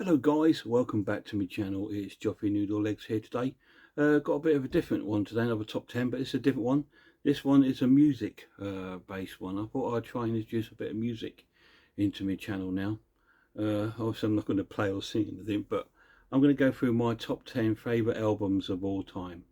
Hello guys, welcome back to my channel. It's Joffrey Noodle Legs here today. Got a bit of a different one today, another top 10, but it's a different one. This one is a music based one. I thought I'd try and introduce a bit of music into my channel now. Obviously I'm not going to play or sing anything, but I'm going to go through my top 10 favourite albums of all time.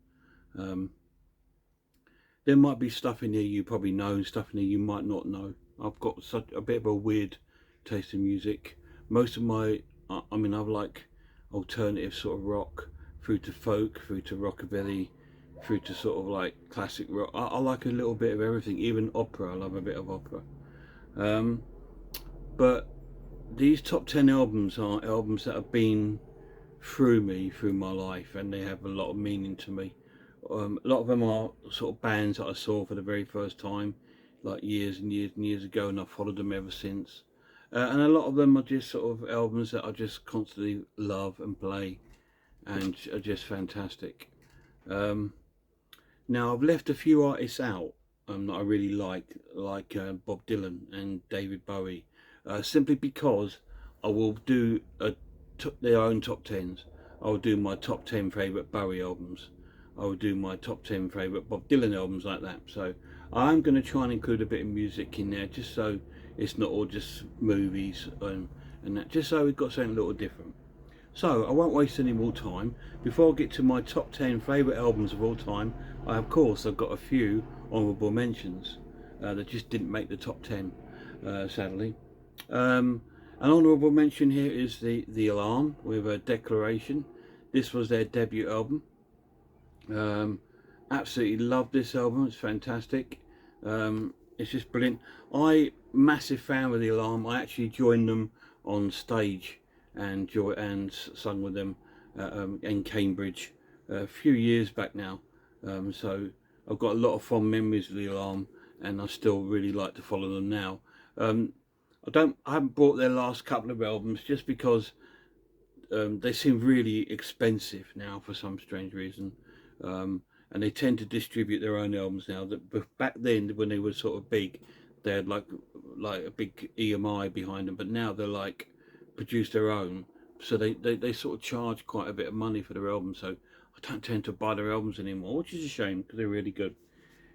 There might be stuff in here you probably know and stuff in here you might not know. I've got such a bit of a weird taste in music. Most of my I mean, I like alternative sort of rock, through to folk, through to rockabilly, through to sort of like classic rock. I like a little bit of everything, even opera. I love a bit of opera. Um, but these top 10 albums are albums that have been through me, through my life, and they have a lot of meaning to me. A lot of them are sort of bands that I saw for the very first time, like years and years and years ago, and I've followed them ever since. And a lot of them are just sort of albums that I just constantly love and play, and are just fantastic. Um, Now I've left a few artists out that I really like Bob Dylan and David Bowie, simply because I will do their own top tens. I'll do my top 10 favourite Bowie albums. I will do my top 10 favourite Bob Dylan albums, like that. So I'm going to try and include a bit of music in there, just so it's not all just movies and that, just so we've got something a little different. So I won't waste any more time. Before I get to my top 10 favourite albums of all time, of course I've got a few honourable mentions that just didn't make the top 10, sadly. An honourable mention here is the Alarm with a Declaration. This was their debut album. Absolutely love this album. It's fantastic. It's just brilliant. Massive fan of the Alarm. I actually joined them on stage and sung with them in Cambridge a few years back now. So I've got a lot of fond memories of the Alarm, and I still really like to follow them now. I haven't bought their last couple of albums just because they seem really expensive now for some strange reason. And they tend to distribute their own albums now. That back then, when they were sort of big, they had like a big EMI behind them. But now they're like produce their own, so they sort of charge quite a bit of money for their albums. So I don't tend to buy their albums anymore, which is a shame because they're really good.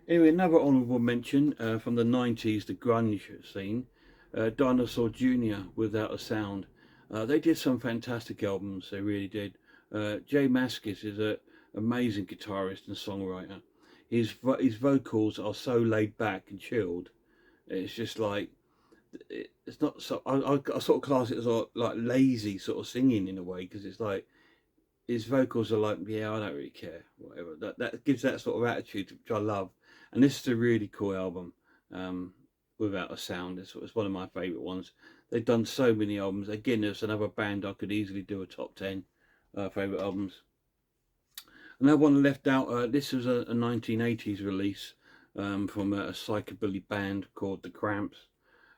Anyway, another honourable mention from the 90s, the grunge scene, Dinosaur Jr. Without a Sound. They did some fantastic albums, they really did. Jay Mascis is an amazing guitarist and songwriter. His vocals are so laid back and chilled. It's just like, it's not so. I sort of class it as like lazy sort of singing in a way, because it's like his vocals are like, yeah, I don't really care, whatever. That gives that sort of attitude, which I love. And this is a really cool album. Without a Sound, it's one of my favourite ones. They've done so many albums. Again, there's another band I could easily do a top 10 favourite albums. Another one left out. This was a 1980s release from a psychobilly band called The Cramps.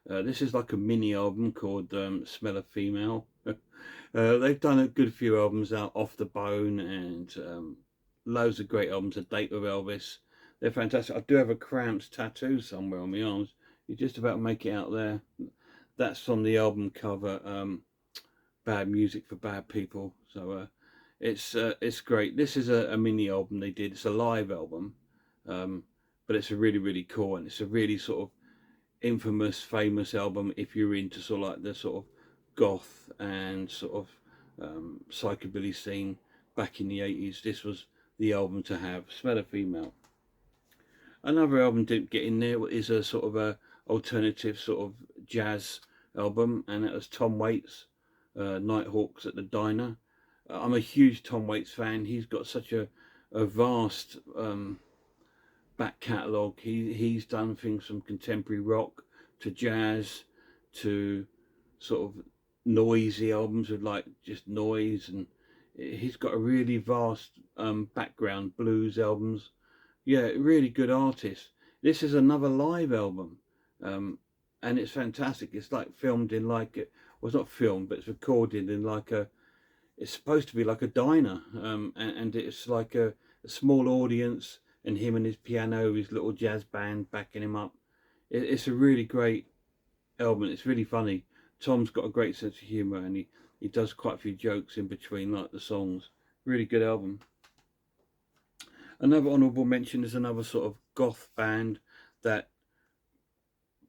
This is like a mini album called Smell of Female. They've done a good few albums out, Off the Bone, and loads of great albums. A Date with Elvis. They're fantastic. I do have a Cramps tattoo somewhere on my arms. You just about make it out there. That's from the album cover, Bad Music for Bad People. So it's great. This is a mini album they did. It's a live album, but it's a really cool, and it's a really sort of infamous, famous album if you're into sort of like the sort of goth and sort of psychobilly scene back in the 80s. This was the album to have. Smell of Female. Another album didn't get in there is a sort of a alternative sort of jazz album, and it was Tom Waits, Nighthawks at the Diner. I'm a huge Tom Waits fan. He's got such a vast back catalogue. He's done things from contemporary rock to jazz to sort of noisy albums with like just noise, and he's got a really vast background. Blues albums, yeah, really good artist. This is another live album, and it's fantastic. It's like filmed in like well, it's not filmed, but it's recorded in like it's supposed to be like a diner, and it's like a small audience, and him and his piano, his little jazz band backing him up. It's a really great album. It's really funny Tom's got a great sense of humour, and he does quite a few jokes in between, like the songs. Really good album. Another honourable mention is another sort of goth band that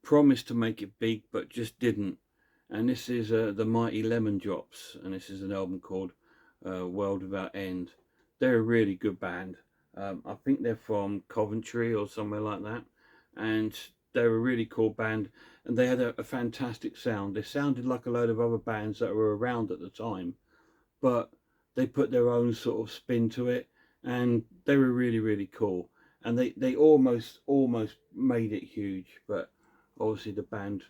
promised to make it big but just didn't, and this is the Mighty Lemon Drops, and this is an album called World Without End. They're a really good band. I think they're from Coventry or somewhere like that, and they're a really cool band, and they had a fantastic sound. They sounded like a load of other bands that were around at the time, but they put their own sort of spin to it, and they were really cool. And they almost made it huge, but obviously the band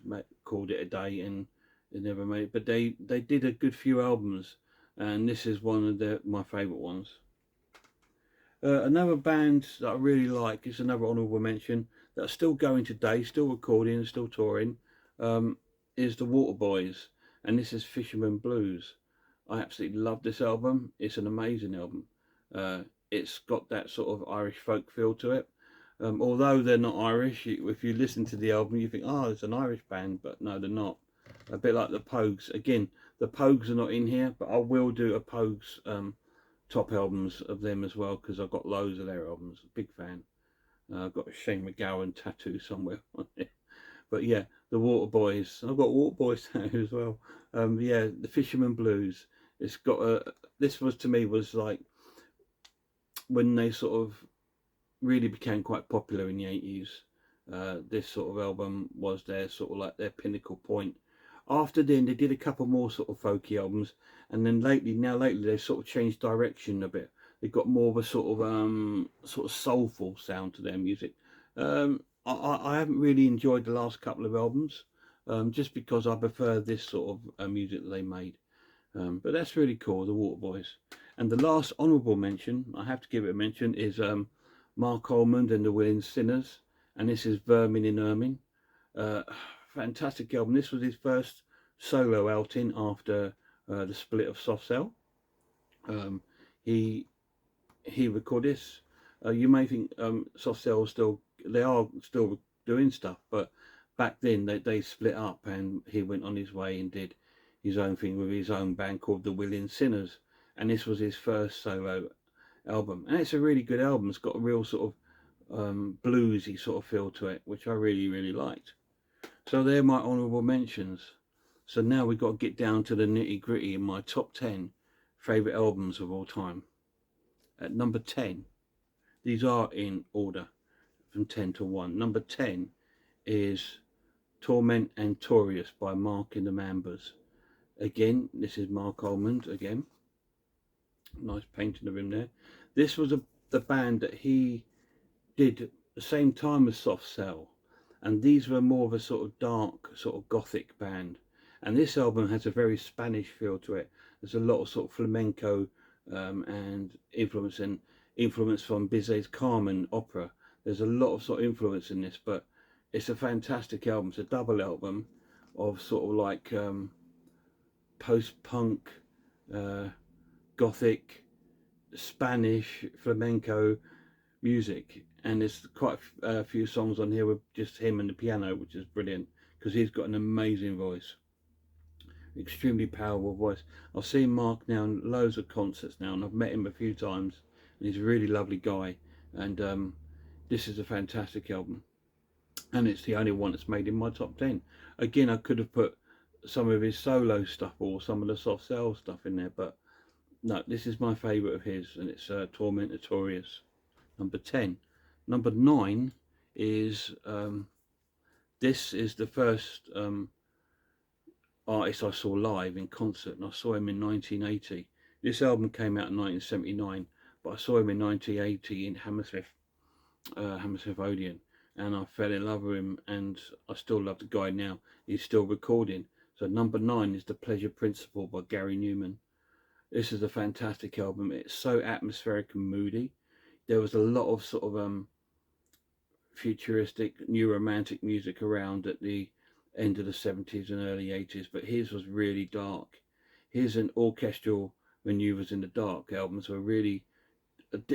called it a day, and they never made it. But they did a good few albums, and this is one of my favourite ones. Another band that I really like is another honourable mention that's still going today, still recording and still touring, is the Waterboys, and this is Fisherman Blues. I absolutely love this album. It's an amazing album. It's got that sort of Irish folk feel to it. Although they're not Irish, if you listen to the album, you think, oh, it's an Irish band, but no, they're not. A bit like the Pogues. Again, the Pogues are not in here, but I will do a Pogues top albums of them as well, because I've got loads of their albums. Big fan. I've got a Shane McGowan tattoo somewhere on it. But yeah, the Waterboys. I've got Waterboys tattoo as well. Yeah, the Fisherman Blues. It's got this was, to me, was like when they sort of really became quite popular in the 80s. This sort of album was their sort of like their pinnacle point. After then, they did a couple more sort of folky albums, and then lately they've sort of changed direction a bit. They've got more of a sort of soulful sound to their music. I haven't really enjoyed the last couple of albums, just because I prefer this sort of music that they made. But that's really cool, the Waterboys. And the last honourable mention, I have to give it a mention, is Mark Almond and the Willing Sinners, and this is Vermin in Ermine. Fantastic album. This was his first solo outing after the split of Soft Cell. He recorded this. You may think Soft Cell they are still doing stuff, but back then they split up, and he went on his way and did his own thing with his own band called the Willing Sinners, and this was his first solo album, and it's a really good album. It's got a real sort of bluesy sort of feel to it, which I really liked. So they're my honourable mentions. So now we've got to get down to the nitty gritty in my top 10 favourite albums of all time. At number 10, these are in order from 10 to 1. Number 10 is Torment and Torious by Mark and the Mambas. Again, this is Mark Almond again. Nice painting of him there. This was the band that he did at the same time as Soft Cell, and these were more of a sort of dark, sort of gothic band. And this album has a very Spanish feel to it. There's a lot of sort of flamenco and influence from Bizet's Carmen opera. There's a lot of sort of influence in this, but it's a fantastic album. It's a double album of sort of like post-punk, gothic, Spanish, flamenco music, and there's quite a few songs on here with just him and the piano, which is brilliant because he's got an amazing voice, extremely powerful voice. I've seen Mark now in loads of concerts now, and I've met him a few times, and he's a really lovely guy, and this is a fantastic album, and it's the only one that's made in my top 10. Again, I could have put some of his solo stuff or some of the Soft Cell stuff in there, but no, this is my favourite of his, and it's Torment Notorious, number 10. Number 9 is this is the first artist I saw live in concert, and I saw him in 1980. This album came out in 1979, but I saw him in 1980 in Hammersmith Odeon, and I fell in love with him, and I still love the guy now. He's still recording. So number 9 is The Pleasure Principle by Gary Newman. This is a fantastic album. It's so atmospheric and moody. There was a lot of sort of futuristic, new romantic music around at the end of the 70s and early 80s, but his was really dark. His and Orchestral Maneuvers in the Dark albums were really,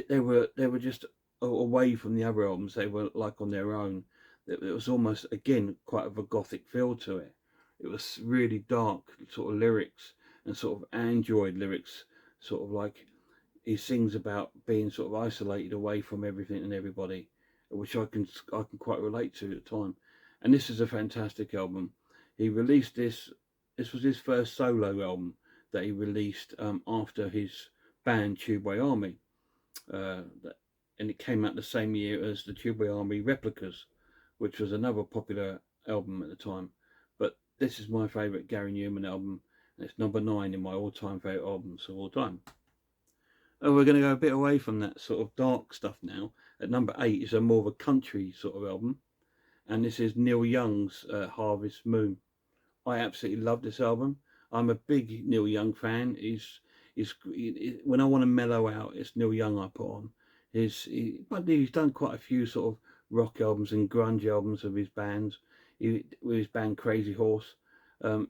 they were just away from the other albums. They were like on their own. It was almost, again, quite of a gothic feel to it. It was really dark sort of lyrics and sort of android lyrics, sort of like he sings about being sort of isolated away from everything and everybody, which I can quite relate to at the time. And this is a fantastic album. He released this. This was his first solo album that he released after his band Tubeway Army, uh, and it came out the same year as the Tubeway Army Replicas, which was another popular album at the time. But this is my favourite Gary Newman album, and it's number 9 in my all-time favourite albums of all time. And we're going to go a bit away from that sort of dark stuff now. At number 8 is a more of a country sort of album, and this is Neil Young's Harvest Moon. I absolutely love this album. I'm a big Neil Young fan. When I want to mellow out, it's Neil Young I put on. But he's done quite a few sort of rock albums and grunge albums of his bands, with his band Crazy Horse.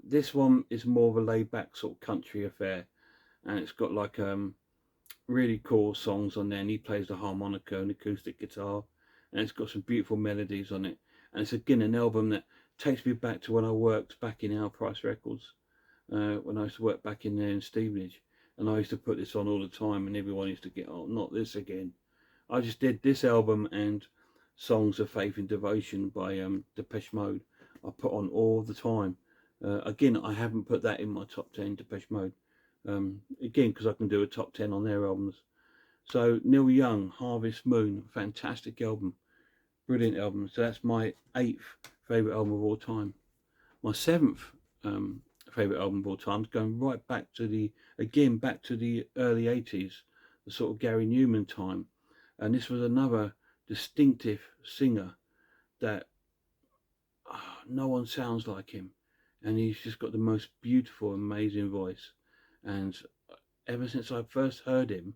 This one is more of a laid-back sort of country affair, and it's got like really cool songs on there, and he plays the harmonica and acoustic guitar, and it's got some beautiful melodies on it. And it's again an album that takes me back to when I worked back in Our Price Records, when I used to work back in there in Stevenage, and I used to put this on all the time, and everyone used to get, oh, not this again. I just did this album and Songs of Faith and Devotion by Depeche Mode. I put on all the time. Again, I haven't put that in my top 10, Depeche Mode. Again, because I can do a top 10 on their albums. So Neil Young, Harvest Moon, fantastic album, brilliant album. So that's my 8th favourite album of all time. My 7th favourite album of all time is going right back to the early 80s, the sort of Gary Newman time. And this was another distinctive singer that no one sounds like him. And he's just got the most beautiful, amazing voice. And ever since I first heard him,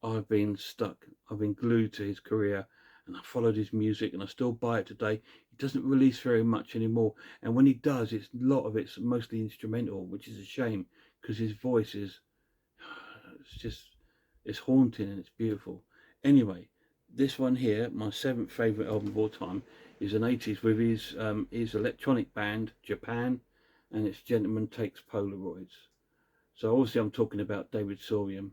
I've been stuck. I've been glued to his career, and I followed his music, and I still buy it today. He doesn't release very much anymore, and when he does, a lot of it's mostly instrumental, which is a shame because his voice it's haunting and it's beautiful. Anyway, this one here, my 7th favourite album of all time, is an 80s with his electronic band Japan, and it's Gentleman Takes Polaroids. So obviously I'm talking about David Sylvian.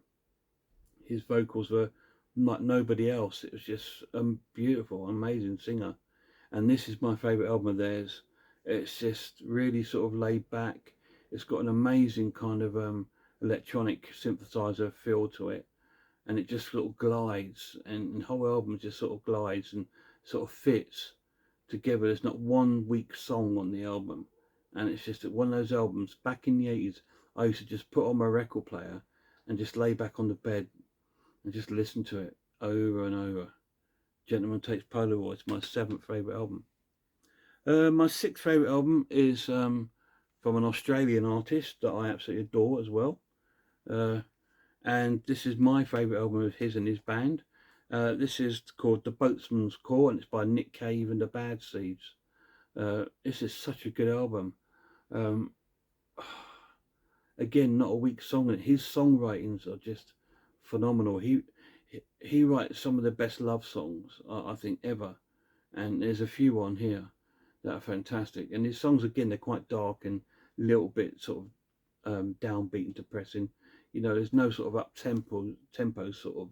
His vocals were like nobody else. It was just a beautiful, amazing singer. And this is my favourite album of theirs. It's just really sort of laid back. It's got an amazing kind of electronic synthesizer feel to it. And it just sort of glides. And the whole album just sort of glides and sort of fits together. There's not one weak song on the album. And it's just one of those albums, back in the 80s, I used to just put on my record player and just lay back on the bed and just listen to it over and over. Gentleman Takes Polaroids, my 7th favourite album. My 6th favourite album is from an Australian artist that I absolutely adore as well. And this is my favourite album of his and his band. This is called The Boatsman's Call, and it's by Nick Cave and the Bad Seeds. This is such a good album. Again, not a weak song. His songwritings are just phenomenal. He writes some of the best love songs I think ever, and there's a few on here that are fantastic. And his songs, again, they're quite dark and a little bit sort of downbeat and depressing. You know, there's no sort of up tempo sort of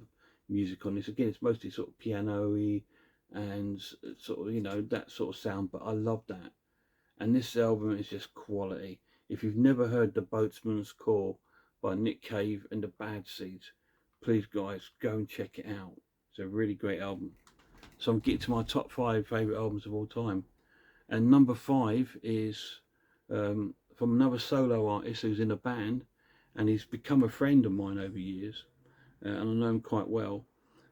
music on this. Again, it's mostly sort of piano-y and sort of, you know, that sort of sound, but I love that. And this album is just quality. If you've never heard The Boatsman's Call by Nick Cave and the Bad Seeds, please guys, go and check it out. It's a really great album. So I'm getting to my top 5 favourite albums of all time. And number 5 is from another solo artist who's in a band, and he's become a friend of mine over years, and I know him quite well.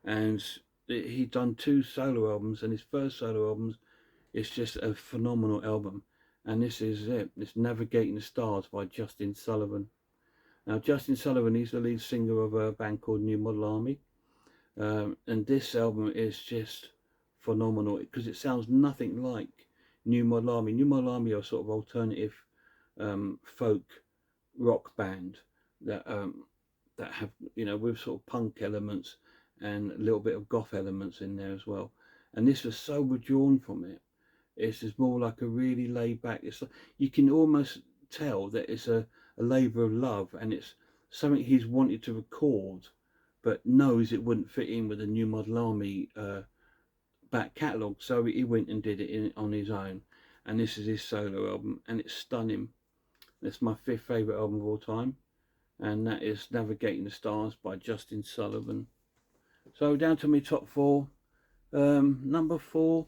And he'd done 2 solo albums, and his first solo album is just a phenomenal album. And this is it. It's Navigating the Stars by Justin Sullivan. Now, Justin Sullivan, he's the lead singer of a band called New Model Army. And this album is just phenomenal because it sounds nothing like New Model Army. New Model Army are sort of alternative folk rock band that have, you know, with sort of punk elements and a little bit of goth elements in there as well. And this was so withdrawn from it. It's just more like a really laid back. It's like, you can almost tell that it's a labour of love, and it's something he's wanted to record, but knows it wouldn't fit in with the New Model Army back catalogue, so he went and did it on his own. And this is his solo album, and it's stunning. It's my 5th favourite album of all time, and that is Navigating the Stars by Justin Sullivan. So down to my top 4. Number 4,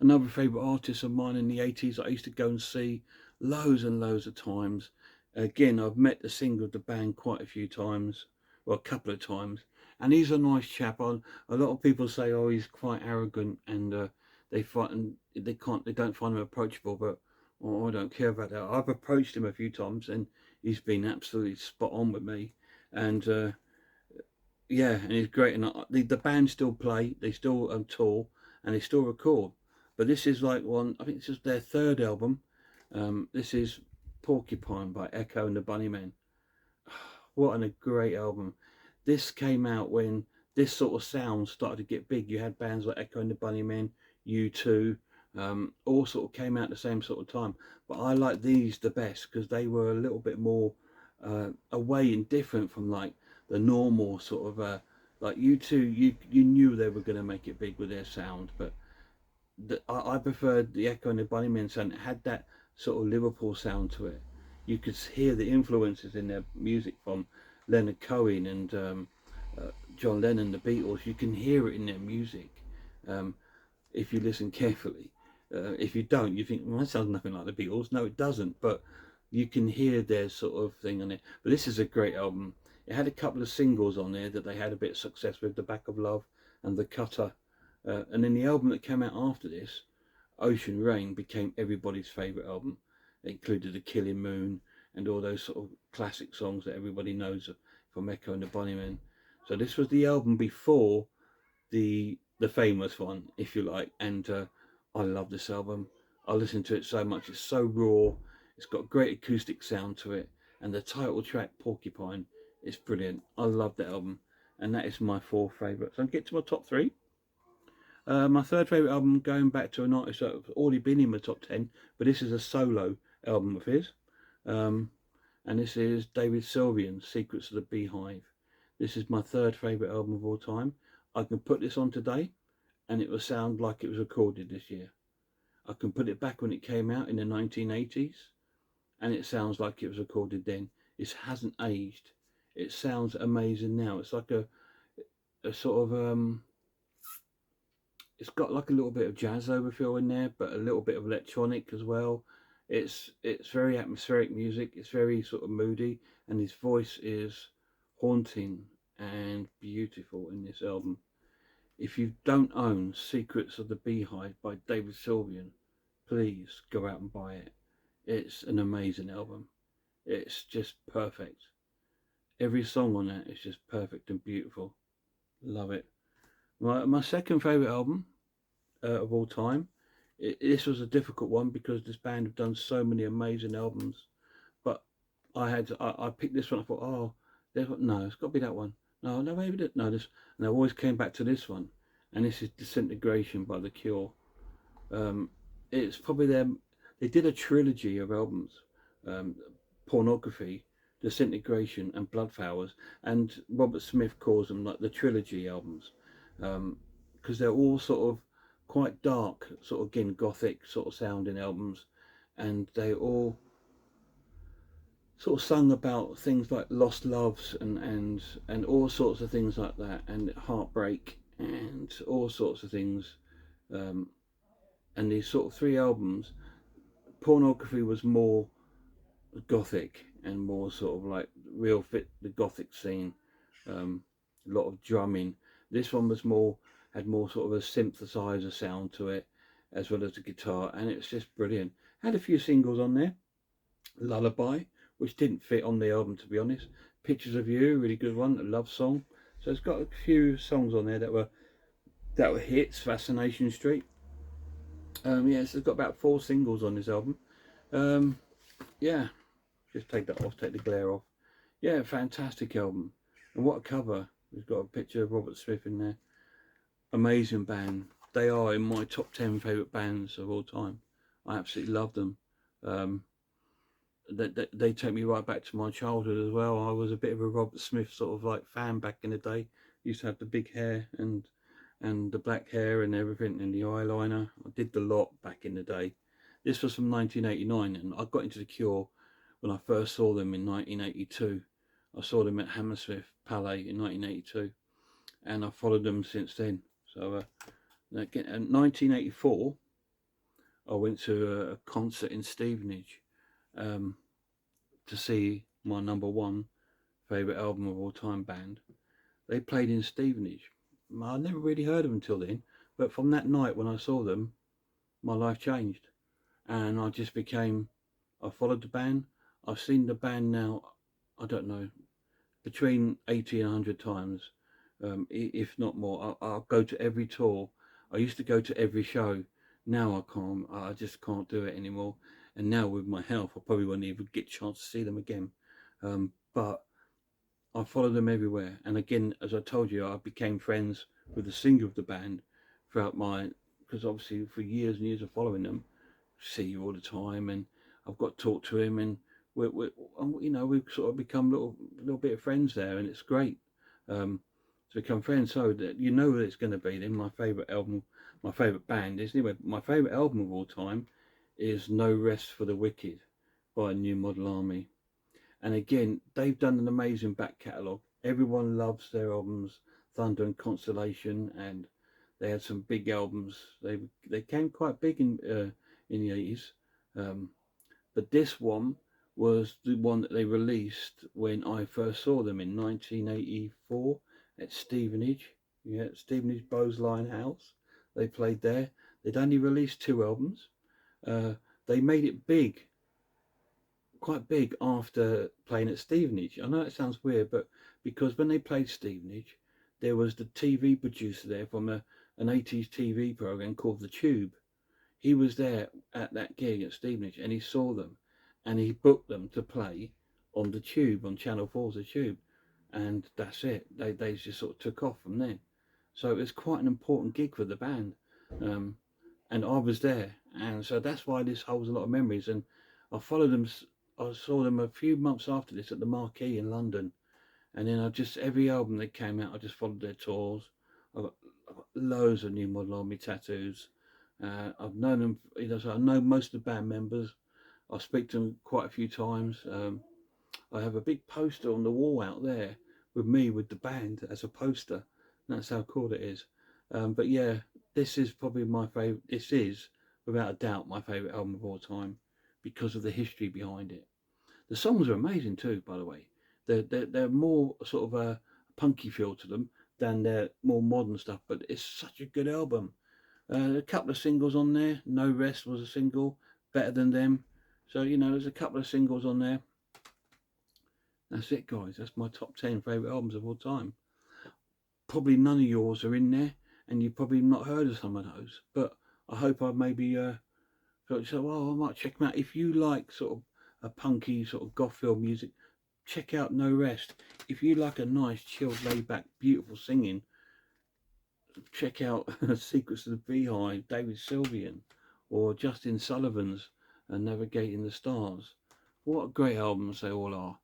another favourite artist of mine in the 80s I used to go and see loads and loads of times. Again, I've met the singer of the band quite a few times, well, a couple of times, and he's a nice chap. A lot of people say, oh, he's quite arrogant, and they don't find him approachable, but I don't care about that. I've approached him a few times, and he's been absolutely spot on with me, and yeah, and he's great. And the band still play, they still tour, and they still record. But this is like I think this is their 3rd album. This is Porcupine by Echo and the Bunnymen. What a great album. This came out when this sort of sound started to get big. You had bands like Echo and the Bunnymen, U2, all sort of came out at the same sort of time. But I like these the best because they were a little bit more away and different from like the normal sort of like U2. You knew they were going to make it big with their sound, but I preferred the Echo and the Bunnymen sound. It had that sort of Liverpool sound to it. You could hear the influences in their music from Leonard Cohen and John Lennon, the Beatles. You can hear it in their music if you listen carefully. If you don't, you think, well, that sounds nothing like the Beatles. No, it doesn't, but you can hear their sort of thing on it. But this is a great album. It had a couple of singles on there that they had a bit of success with, The Back of Love and The Cutter. And then the album that came out after this, Ocean Rain, became everybody's favourite album. It included The Killing Moon and all those sort of classic songs that everybody knows from Echo and the Bunnymen. So this was the album before the famous one, if you like, and I love this album. I listen to it so much. It's so raw. It's got great acoustic sound to it, and the title track Porcupine is brilliant. I love that album, and that is my 4th favourite. So I'll get to my top 3. My 3rd favourite album, going back to an artist that's already been in my top 10, but this is a solo album of his. And this is David Sylvian's Secrets of the Beehive. This is my 3rd favourite album of all time. I can put this on today and it will sound like it was recorded this year. I can put it back when it came out in the 1980s and it sounds like it was recorded then. It hasn't aged. It sounds amazing now. It's like a sort of it's got like a little bit of jazz overfeel in there, but a little bit of electronic as well. It's very atmospheric music. It's very sort of moody, and his voice is haunting and beautiful in this album. If you don't own Secrets of the Beehive by David Sylvian, please go out and buy it. It's an amazing album. It's just perfect. Every song on that is just perfect and beautiful. Love it. My 2nd favourite album of all time. This was a difficult one because this band have done so many amazing albums. But I picked this one. I thought, oh, no, it's got to be that one. No, maybe that. No, this. And I always came back to this one. And this is Disintegration by The Cure. It's probably them. They did a trilogy of albums. Pornography, Disintegration and Bloodflowers, and Robert Smith calls them like the trilogy albums, because they're all sort of quite dark, sort of again gothic sort of sounding albums, and they all sort of sung about things like lost loves and all sorts of things like that, and heartbreak and all sorts of things. And these sort of 3 albums, Pornography was more gothic and more sort of like real fit the gothic scene, a lot of drumming. This one was had more sort of a synthesizer sound to it, as well as the guitar, and it's just brilliant. Had a few singles on there. Lullaby, which didn't fit on the album to be honest. Pictures of You, really good one. A love song. So it's got a few songs on there that were hits. Fascination Street. Yeah, so it's got about 4 singles on this album. Yeah, just take that off, take the glare off. Yeah, fantastic album. And what a cover. We've got a picture of Robert Smith in there. Amazing band. they are in my top 10 favourite bands of all time. I absolutely love them. They take me right back to my childhood as well. I was a bit of a Robert Smith sort of like fan back in the day. Used to have the big hair and the black hair and everything and the eyeliner. I did the lot back in the day. This was from 1989, and I got into the Cure when I first saw them in 1982. I saw them at Hammersmith Palais in 1982, and I followed them since then. So again, in 1984, I went to a concert in Stevenage to see my number one favourite album of all time band. They played in Stevenage. I never really heard of them until then, but from that night when I saw them, my life changed, and I followed the band. I've seen the band now, I don't know, between 80 and 100 times, if not more. I'll go to every tour. I used to go to every show. Now I can't. I just can't do it anymore. And now with my health, I probably won't even get a chance to see them again. But I follow them everywhere. And again, as I told you, I became friends with the singer of the band throughout because obviously for years and years of following them, see you all the time, and I've got to talk to him, and we've sort of become little bit of friends there, and it's great to become friends. So that you know that it's going to be then my favourite album, my favourite band is anyway. My favourite album of all time is No Rest for the Wicked by New Model Army. And again, they've done an amazing back catalogue. Everyone loves their albums, Thunder and Constellation, and they had some big albums. They came quite big in the 80s. But this one was the one that they released when I first saw them in 1984 at Stevenage. Yeah, Stevenage Bowes-Lyon House. They played there. They'd only released 2 albums. They made it big, quite big, after playing at Stevenage. I know it sounds weird, but because when they played Stevenage, there was the TV producer there from an 80s TV program called The Tube. He was there at that gig at Stevenage, and he saw them, and he booked them to play on The Tube, on Channel 4's The Tube, and that's it. They just sort of took off from there. So it was quite an important gig for the band, and I was there, and so that's why this holds a lot of memories. And I followed them. I saw them a few months after this at the Marquee in London, and then every album that came out, I just followed their tours. I've got loads of New Model Army tattoos. I've known them, so I know most of the band members. I speak to them quite a few times. I have a big poster on the wall out there with me with the band as a poster. That's how cool it is. But yeah, this is probably my favourite. This is, without a doubt, my favourite album of all time because of the history behind it. The songs are amazing too, by the way. They're more sort of a punky feel to them than their more modern stuff, but it's such a good album. A couple of singles on there. No Rest was a single, Better Than Them. So, there's a couple of singles on there. That's it, guys. That's my top 10 favourite albums of all time. Probably none of yours are in there, and you've probably not heard of some of those. But I hope I've maybe thought, I might check them out. If you like sort of a punky, sort of goth feel music, check out No Rest. If you like a nice, chilled, laid-back, beautiful singing, check out Secrets of the Beehive, David Sylvian, or Justin Sullivan's Navigating the Stars. What great albums they all are.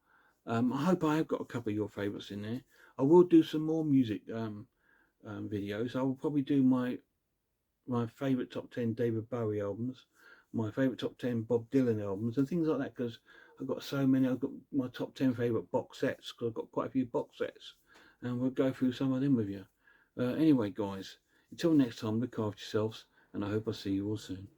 I hope I have got a couple of your favourites in there. I will do some more music videos. I will probably do my favourite top 10 David Bowie albums, my favourite top 10 Bob Dylan albums, and things like that, because I've got so many. I've got my top 10 favourite box sets, because I've got quite a few box sets, and we'll go through some of them with you. Anyway, guys, until next time, look after yourselves, and I hope I see you all soon.